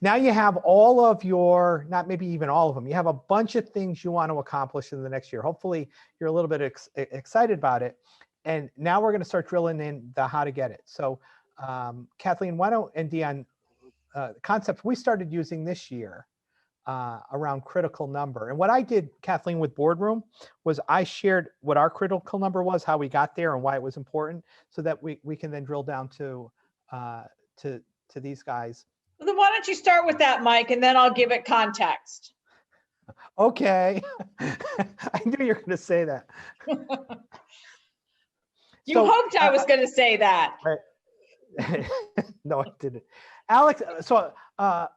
now you have all of your, not maybe even all of them, you have a bunch of things you want to accomplish in the next year. Hopefully you're a little bit excited about it. And now we're going to start drilling in the how to get it. So Kathleen, why don't, and Dion, concepts we started using this year around critical number. And what I did, Kathleen, with Boardroom was I shared what our critical number was, how we got there and why it was important, so that we can then drill down to these guys. Well, then why don't you start with that, Mike, and then I'll give it context. Okay. I knew you were going to say that. You hoped I was going to say that. No, I didn't. Alex, so a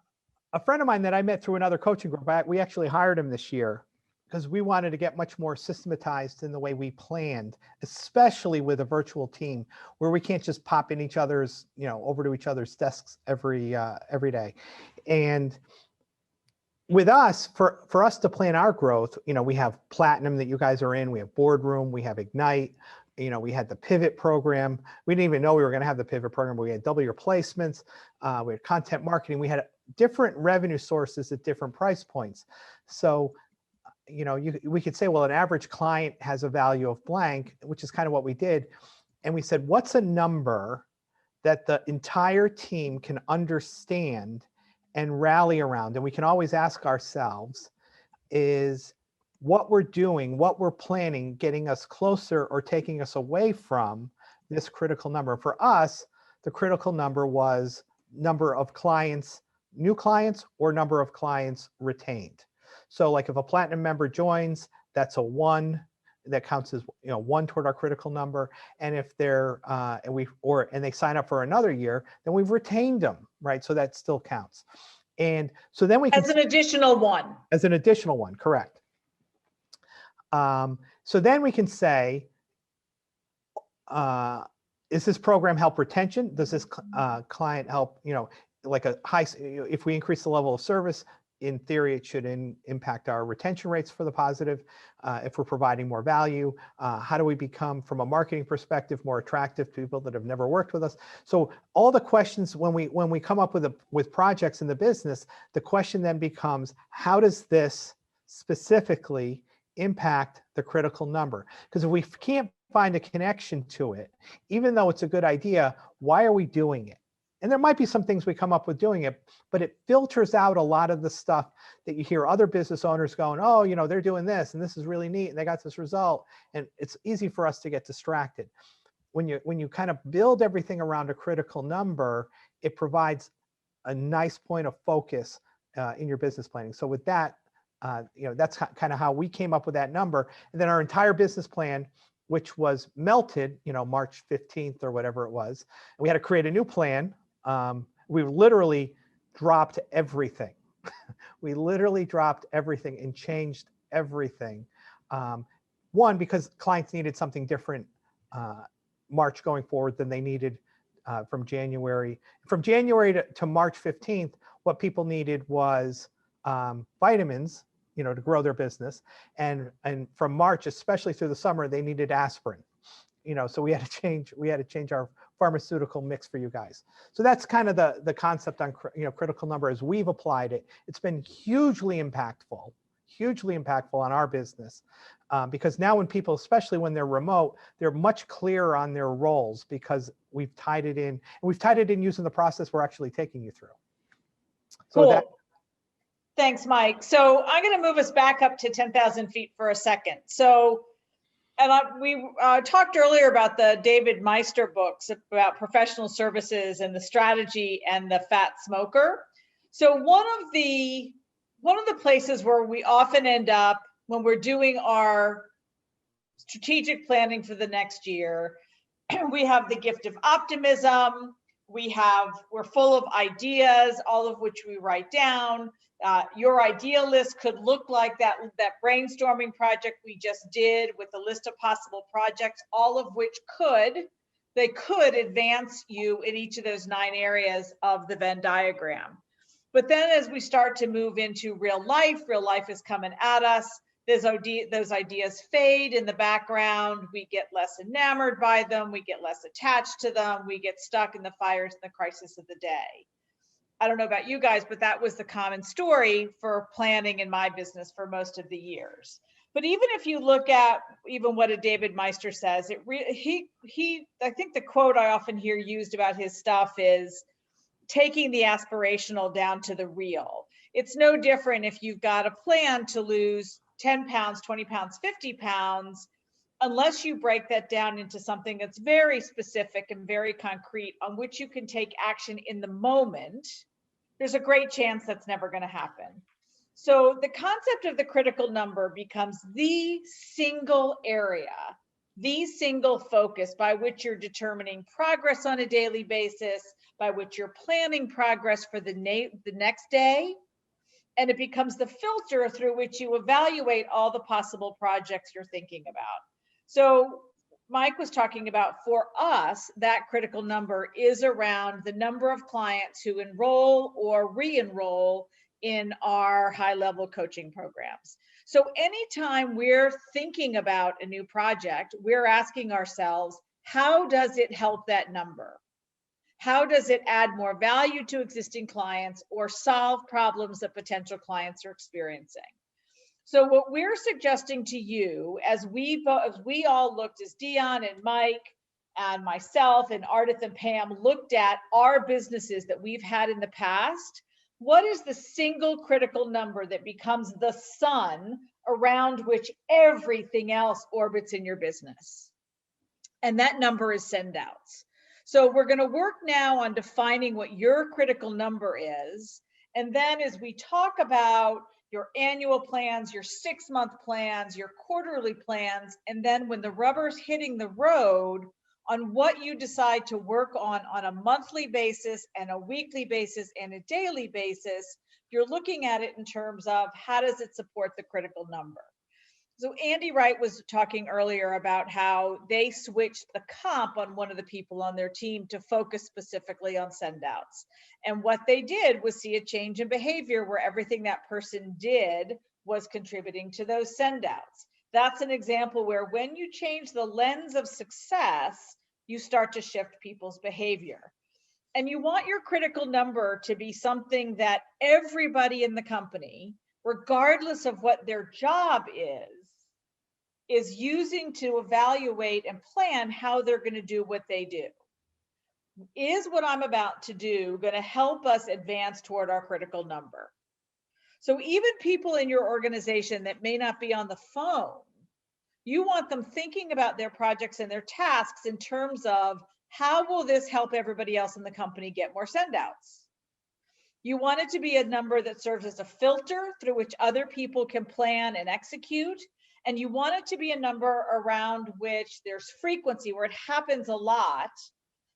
friend of mine that I met through another coaching group, we actually hired him this year because we wanted to get much more systematized in the way we planned, especially with a virtual team where we can't just pop in each other's, over to each other's desks every day. And with us, for us to plan our growth, we have Platinum that you guys are in, we have Boardroom, we have Ignite, we had the Pivot program. We didn't even know we were going to have the Pivot program, but we had Double Your Placements, we had content marketing, we had different revenue sources at different price points. So, we could say, well, an average client has a value of blank, which is kind of what we did. And we said, what's a number that the entire team can understand and rally around? And we can always ask ourselves, is what we're doing, what we're planning, getting us closer or taking us away from this critical number? For us, the critical number was number of clients, new clients, or number of clients retained. So like if a Platinum member joins, that's a 1 that counts as 1 toward our critical number. And if they're and they sign up for another year, then we've retained them, right? So that still counts. And so then we can, as an additional 1. As an additional 1, correct. So then we can say, is this program help retention? Does this client help, like a high, if we increase the level of service, in theory, it should impact our retention rates for the positive. If we're providing more value, how do we become, from a marketing perspective, more attractive to people that have never worked with us? So all the questions, when we come up with projects in the business, the question then becomes, how does this specifically impact the critical number? Because if we can't find a connection to it, even though it's a good idea, why are we doing it? And there might be some things we come up with doing it, but it filters out a lot of the stuff that you hear other business owners going, oh, they're doing this and this is really neat and they got this result. And it's easy for us to get distracted. When you kind of build everything around a critical number, it provides a nice point of focus in your business planning. So with that, that's kind of how we came up with that number. And then our entire business plan, which was melted, March 15th or whatever it was, and we had to create a new plan. We literally dropped everything. We literally dropped everything and changed everything. One, because clients needed something different March going forward than they needed from January. From January to March 15th, what people needed was vitamins, to grow their business. And from March, especially through the summer, they needed aspirin. So we had to change our pharmaceutical mix for you guys. So that's kind of the concept on critical number as we've applied it. It's been hugely impactful on our business because now when people, especially when they're remote, they're much clearer on their roles because we've tied it in, and we've tied it in using the process we're actually taking you through. So cool. Thanks, Mike. So I'm going to move us back up to 10,000 feet for a second. So, and we talked earlier about the David Meister books about professional services and the strategy and the fat smoker. So one of the places where we often end up when we're doing our strategic planning for the next year, we have the gift of optimism. We're full of ideas, all of which we write down. Your idea list could look like that brainstorming project we just did with a list of possible projects, all of which could advance you in each of those 9 areas of the Venn diagram. But then as we start to move into real life is coming at us. Those ideas fade in the background. We get less enamored by them. We get less attached to them. We get stuck in the fires and the crisis of the day. I don't know about you guys, but that was the common story for planning in my business for most of the years. But even if you look at even what a David Meister says, I think the quote I often hear used about his stuff is taking the aspirational down to the real. It's no different if you've got a plan to lose 10 pounds, 20 pounds, 50 pounds, unless you break that down into something that's very specific and very concrete on which you can take action in the moment, there's a great chance that's never going to happen. So the concept of the critical number becomes the single area, the single focus by which you're determining progress on a daily basis, by which you're planning progress for the next day. And it becomes the filter through which you evaluate all the possible projects you're thinking about. So Mike was talking about, for us, that critical number is around the number of clients who enroll or re-enroll in our high-level coaching programs. So anytime we're thinking about a new project, we're asking ourselves, how does it help that number? How does it add more value to existing clients or solve problems that potential clients are experiencing? So what we're suggesting to you, as we all looked, as Dion and Mike and myself and Ardith and Pam looked at our businesses that we've had in the past, what is the single critical number that becomes the sun around which everything else orbits in your business? And that number is send outs. So we're going to work now on defining what your critical number is. And then as we talk about your annual plans, your 6-month plans, your quarterly plans, and then when the rubber's hitting the road, on what you decide to work on a monthly basis and a weekly basis and a daily basis, you're looking at it in terms of how does it support the critical number. So Andy Wright was talking earlier about how they switched the comp on one of the people on their team to focus specifically on send outs. And what they did was see a change in behavior where everything that person did was contributing to those send outs. That's an example where when you change the lens of success, you start to shift people's behavior. And you want your critical number to be something that everybody in the company, regardless of what their job is using to evaluate and plan how they're going to do what they do. Is what I'm about to do going to help us advance toward our critical number? So even people in your organization that may not be on the phone, you want them thinking about their projects and their tasks in terms of how will this help everybody else in the company get more send outs? You want it to be a number that serves as a filter through which other people can plan and execute. And you want it to be a number around which there's frequency, where it happens a lot,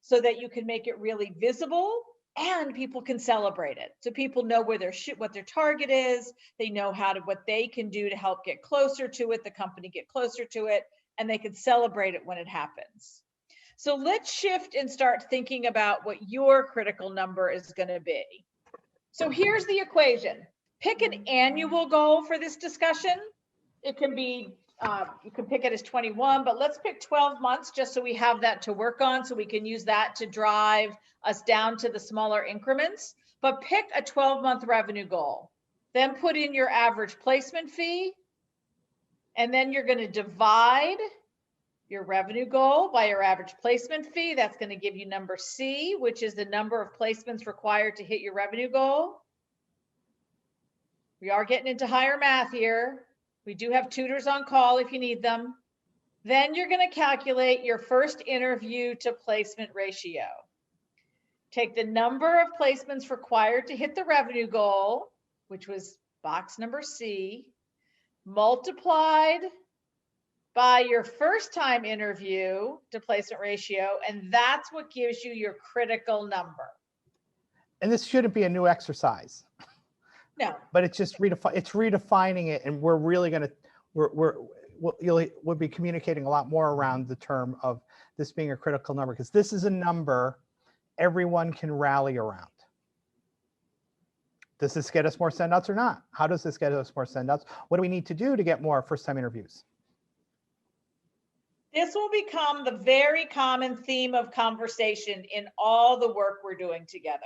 so that you can make it really visible and people can celebrate it. So people know where what their target is. They know what they can do to help get closer to it, the company get closer to it, and they can celebrate it when it happens. So let's shift and start thinking about what your critical number is going to be. So here's the equation. Pick an annual goal for this discussion. It can be, you can pick it as 21, but let's pick 12 months just so we have that to work on, so we can use that to drive us down to the smaller increments. But pick a 12-month revenue goal. Then put in your average placement fee. And then you're going to divide your revenue goal by your average placement fee. That's going to give you number C, which is the number of placements required to hit your revenue goal. We are getting into higher math here. We do have tutors on call if you need them. Then you're going to calculate your first interview to placement ratio. Take the number of placements required to hit the revenue goal, which was box number C, multiplied by your first time interview to placement ratio, and that's what gives you your critical number. And this shouldn't be a new exercise. No. But it's just redefining it, and we're really going to we'll be communicating a lot more around the term of this being a critical number, because this is a number everyone can rally around. Does this get us more send outs or not? How does this get us more send outs? What do we need to do to get more first time interviews? This will become the very common theme of conversation in all the work we're doing together.